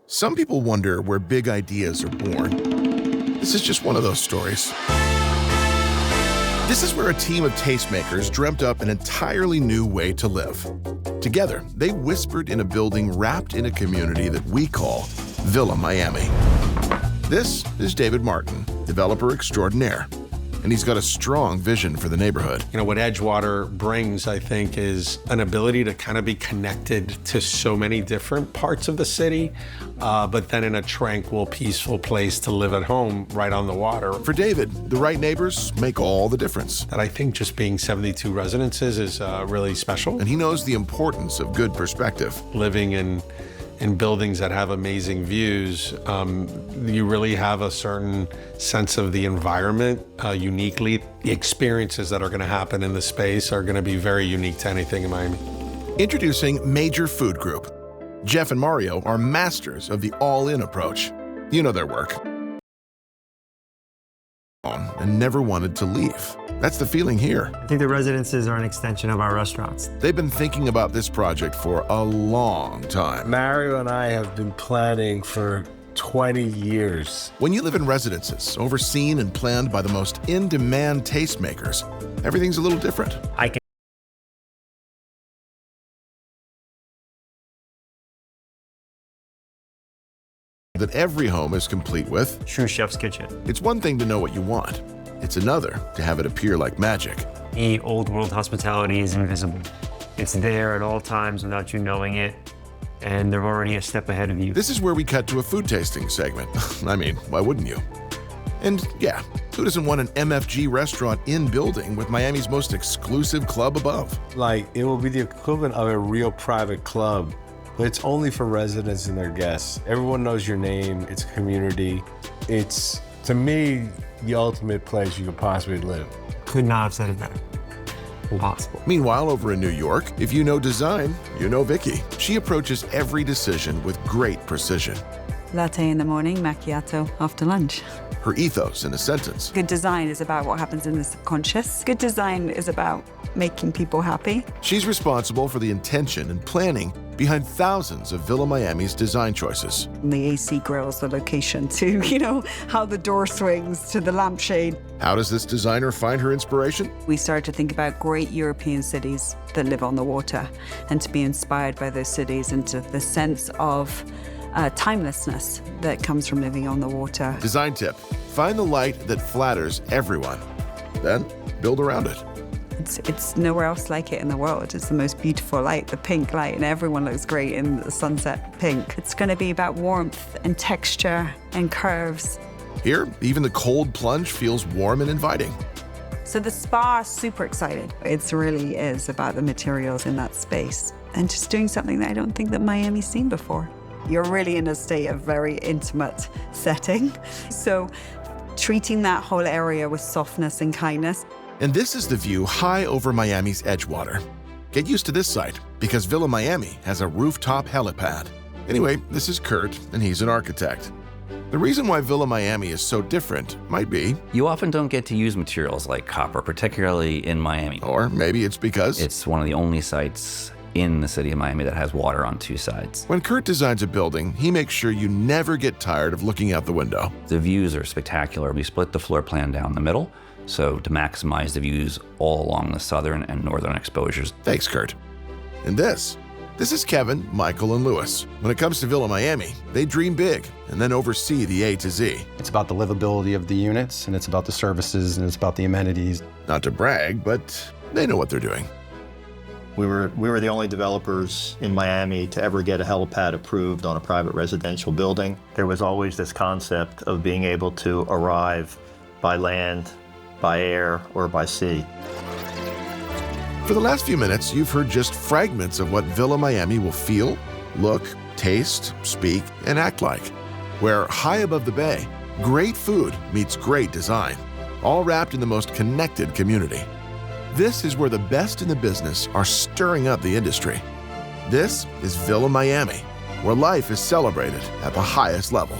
Some people wonder where big ideas are born. This is just one of those stories. This is where a team of tastemakers dreamt up an entirely new way to live. Together, they whispered in a building wrapped in a community that we call Villa Miami. This is David Martin, developer extraordinaire, and he's got a strong vision for the neighborhood. You know, what Edgewater brings, I think, is an ability to kind of be connected to so many different parts of the city, but then in a tranquil, peaceful place to live at home right on the water. For David, the right neighbors make all the difference. And I think just being 72 residences is really special. And he knows the importance of good perspective. Living in buildings that have amazing views, you really have a certain sense of the environment uniquely. The experiences that are going to happen in the space are going to be very unique to anything in Miami. Introducing Major Food Group. Jeff and Mario are masters of the all-in approach. You know their work. And never wanted to leave. That's the feeling here. I think the residences are an extension of our restaurants. They've been thinking about this project for a long time. Mario and I have been planning for 20 years. When you live in residences, overseen and planned by the most in-demand tastemakers, everything's a little different. That every home is complete with. True chef's kitchen. It's one thing to know what you want. It's another to have it appear like magic. The old world hospitality is invisible. It's there at all times without you knowing it, and they're already a step ahead of you. This is where we cut to a food tasting segment. I mean, why wouldn't you? And yeah, who doesn't want an MFG restaurant in building with Miami's most exclusive club above? Like, it will be the equivalent of a real private club, but it's only for residents and their guests. Everyone knows your name, it's a community. It's, to me, the ultimate place you could possibly live. Could not have said it better. Impossible. Meanwhile, over in New York, if you know design, you know Vicky. She approaches every decision with great precision. Latte in the morning, macchiato after lunch. Her ethos in a sentence. Good design is about what happens in the subconscious. Good design is about making people happy. She's responsible for the intention and planning behind thousands of Villa Miami's design choices. From the AC grills, the location, to, how the door swings, to the lampshade. How does this designer find her inspiration? We started to think about great European cities that live on the water and to be inspired by those cities and to the sense of timelessness that comes from living on the water. Design tip: find the light that flatters everyone, then build around it. It's nowhere else like it in the world. It's the most beautiful light, the pink light, and everyone looks great in the sunset pink. It's going to be about warmth and texture and curves. Here, even the cold plunge feels warm and inviting. So the spa is super excited. It really is about the materials in that space and just doing something that I don't think that Miami's seen before. You're really in a state of very intimate setting. So treating that whole area with softness and kindness. And this is the view high over Miami's Edgewater. Get used to this site, because Villa Miami has a rooftop helipad. Anyway, this is Kurt, and he's an architect. The reason why Villa Miami is so different might be... You often don't get to use materials like copper, particularly in Miami. Or maybe it's because... It's one of the only sites in the city of Miami that has water on two sides. When Kurt designs a building, he makes sure you never get tired of looking out the window. The views are spectacular. We split the floor plan down the middle, so to maximize the views all along the southern and northern exposures. Thanks, Kurt. And this is Kevin, Michael, and Lewis. When it comes to Villa Miami, they dream big and then oversee the A to Z. It's about the livability of the units, and it's about the services, and it's about the amenities. Not to brag, but they know what they're doing. We were the only developers in Miami to ever get a helipad approved on a private residential building. There was always this concept of being able to arrive by land, by air, or by sea. For the last few minutes, you've heard just fragments of what Villa Miami will feel, look, taste, speak, and act like. Where high above the bay, great food meets great design, all wrapped in the most connected community. This is where the best in the business are stirring up the industry. This is Villa Miami, where life is celebrated at the highest level.